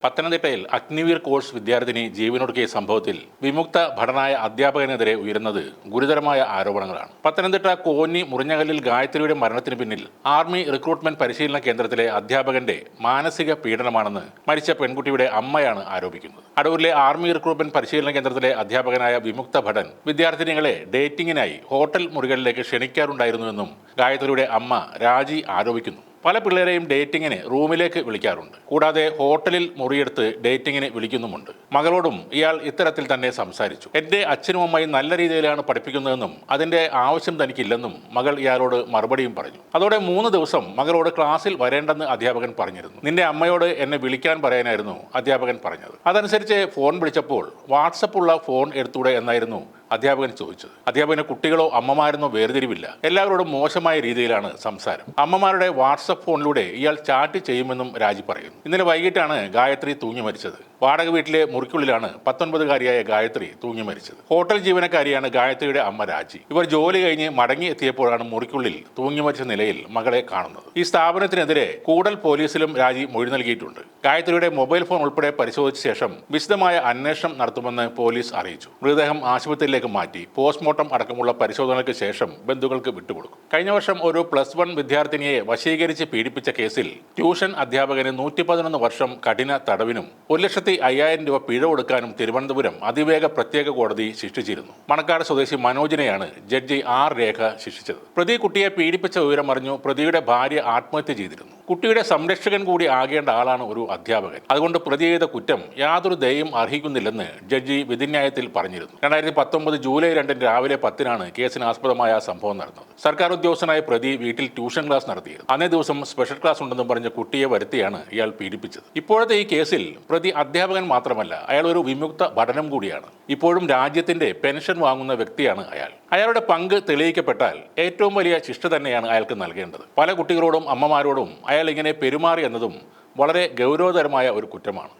പത്തനംതിട്ടയിൽ അഗ്നിവീർ കോഴ്സ് വിദ്യാർത്ഥിനി ജീവനൊടുക്കിയ സംഭവത്തിൽ വിമുക്ത ഭടനായ അധ്യാപകനെതിരെ ഉയരുന്നത് ഗുരുതരമായ ആരോപണങ്ങളാണ്. പത്തനംതിട്ട കോന്നി മുറിഞ്ഞകല്ലിൽ ഗായത്രിയുടെ മരണത്തിന് പിന്നിൽ ആർമി റിക്രൂട്ട്മെന്റ് പരിശീലന കേന്ദ്രത്തിലെ അധ്യാപകന്റെ മാനസിക പീഡനമാണെന്ന് മരിച്ച പെൺകുട്ടിയുടെ അമ്മയാണ് ആരോപിക്കുന്നത്. അടൂരിലെ ആർമി റിക്രൂട്ട്മെന്റ് പരിശീലന കേന്ദ്രത്തിലെ അധ്യാപകനായ വിമുക്ത ഭടൻ വിദ്യാർത്ഥിനികളെ ഡേറ്റിംഗിനായി ഹോട്ടൽ മുറികളിലേക്ക് ക്ഷണിക്കാറുണ്ടായിരുന്നുവെന്നും ഗായത്രിയുടെ അമ്മ രാജി ആരോപിക്കുന്നു. പല പിള്ളേരെയും ഡേറ്റിങ്ങിന് റൂമിലേക്ക് വിളിക്കാറുണ്ട്. കൂടാതെ ഹോട്ടലിൽ മുറിയെടുത്ത് ഡേറ്റിങ്ങിന് വിളിക്കുന്നുമുണ്ട്. മകളോടും ഇയാൾ ഇത്തരത്തിൽ തന്നെ സംസാരിച്ചു. എന്റെ അച്ഛനും അമ്മയും നല്ല രീതിയിലാണ് പഠിപ്പിക്കുന്നതെന്നും അതിന്റെ ആവശ്യം തനിക്കില്ലെന്നും മകൾ ഇയാളോട് മറുപടിയും പറഞ്ഞു. അതോടെ 3 ദിവസം മകളോട് ക്ലാസ്സിൽ വരേണ്ടെന്ന് അധ്യാപകൻ പറഞ്ഞിരുന്നു. നിന്റെ അമ്മയോട് എന്നെ വിളിക്കാൻ പറയാനായിരുന്നു അധ്യാപകൻ പറഞ്ഞത്. അതനുസരിച്ച് ഫോൺ വിളിച്ചപ്പോൾ വാട്സപ്പുള്ള ഫോൺ എടുത്തൂടെ എന്നായിരുന്നു അധ്യാപകൻ ചോദിച്ചത്. അധ്യാപകന് കുട്ടികളോ അമ്മമാരെന്നോ വേർതിരിവില്ല. എല്ലാവരോടും മോശമായ രീതിയിലാണ് സംസാരം. അമ്മമാരുടെ വാട്സപ്പ് ഫോണിലൂടെ ഇയാൾ ചാറ്റ് ചെയ്യുമെന്നും രാജി പറയുന്നു. ഇന്നലെ വൈകിട്ടാണ് ഗായത്രി തൂങ്ങി മരിച്ചത്. വാടക വീട്ടിലെ മുറിക്കുള്ളിലാണ് 19-കാരിയായ ഗായത്രി തൂങ്ങി മരിച്ചത്. ഹോട്ടൽ ജീവനക്കാരിയാണ് ഗായത്രിയുടെ അമ്മ രാജി. ഇവർ ജോലി കഴിഞ്ഞ് മടങ്ങി എത്തിയപ്പോഴാണ് മുറിക്കുള്ളിൽ തൂങ്ങി മരിച്ച നിലയിൽ മകളെ കാണുന്നത്. ഈ സ്ഥാപനത്തിനെതിരെ കൂടൽ പോലീസിലും രാജി മൊഴി നൽകിയിട്ടുണ്ട്. ഗായത്രിയുടെ മൊബൈൽ ഫോൺ ഉൾപ്പെടെ പരിശോധിച്ച ശേഷം വിശദമായ അന്വേഷണം നടത്തുമെന്ന് പോലീസ് അറിയിച്ചു. മൃതദേഹം ആശുപത്രിയിലേക്ക് മാറ്റി പോസ്റ്റ്മോർട്ടം അടക്കമുള്ള പരിശോധനയ്ക്ക് ശേഷം ബന്ധുക്കൾക്ക് വിട്ടുകൊടുക്കും. കഴിഞ്ഞ വർഷം ഒരു +1 വിദ്യാർത്ഥിനിയെ വശീകരിച്ച് പീഡിപ്പിച്ച കേസിൽ ട്യൂഷൻ അധ്യാപകന് 111 വർഷം കഠിന തടവിനും 1,05,000 രൂപ പിഴ കൊടുക്കാനും തിരുവനന്തപുരം അതിവേഗ പ്രത്യേക കോടതി ശിക്ഷിച്ചിരുന്നു. മണക്കാട് സ്വദേശി മനോജിനെയാണ് ജഡ്ജി R. രേഖ ശിക്ഷിച്ചത്. പ്രതി കുട്ടിയെ പീഡിപ്പിച്ച വിവരം അറിഞ്ഞു പ്രതിയുടെ ഭാര്യ ആത്മഹത്യ ചെയ്തിരുന്നു. കുട്ടിയുടെ സംരക്ഷകൻ കൂടി ആകേണ്ട ആളാണ് ഒരു അധ്യാപകൻ. അതുകൊണ്ട് പ്രതി ചെയ്ത കുറ്റം യാതൊരു ദയയും അർഹിക്കുന്നില്ലെന്ന് ജഡ്ജി വിധിന്യായത്തിൽ പറഞ്ഞിരുന്നു. 2019 ജൂലൈ 2 രാവിലെ 10-നാണ് കേസിന് ആസ്പദമായ സംഭവം നടന്നത്. സർക്കാർ ഉദ്യോഗസ്ഥനായ പ്രതി വീട്ടിൽ ട്യൂഷൻ ക്ലാസ് നടത്തിയിരുന്നു. അന്നേ ദിവസം സ്പെഷ്യൽ ക്ലാസ് ഉണ്ടെന്നും പറഞ്ഞ് കുട്ടിയെ വരുത്തിയാണ് ഇയാൾ പീഡിപ്പിച്ചത്. ഇപ്പോഴത്തെ ഈ കേസിൽ പ്രതി അധ്യാപകൻ മാത്രമല്ല, അയാൾ ഒരു വിമുക്ത ഭടനം കൂടിയാണ്. ഇപ്പോഴും രാജ്യത്തിന്റെ പെൻഷൻ വാങ്ങുന്ന വ്യക്തിയാണ് അയാൾ. അയാളുടെ പങ്ക് തെളിയിക്കപ്പെട്ടാൽ ഏറ്റവും വലിയ ശിക്ഷ തന്നെയാണ് അയാൾക്ക് നൽകേണ്ടത്. പല കുട്ടികളോടും അമ്മമാരോടും അയാൾ ഇങ്ങനെ പെരുമാറി എന്നതും വളരെ ഗൗരവതരമായ ഒരു കുറ്റമാണ്.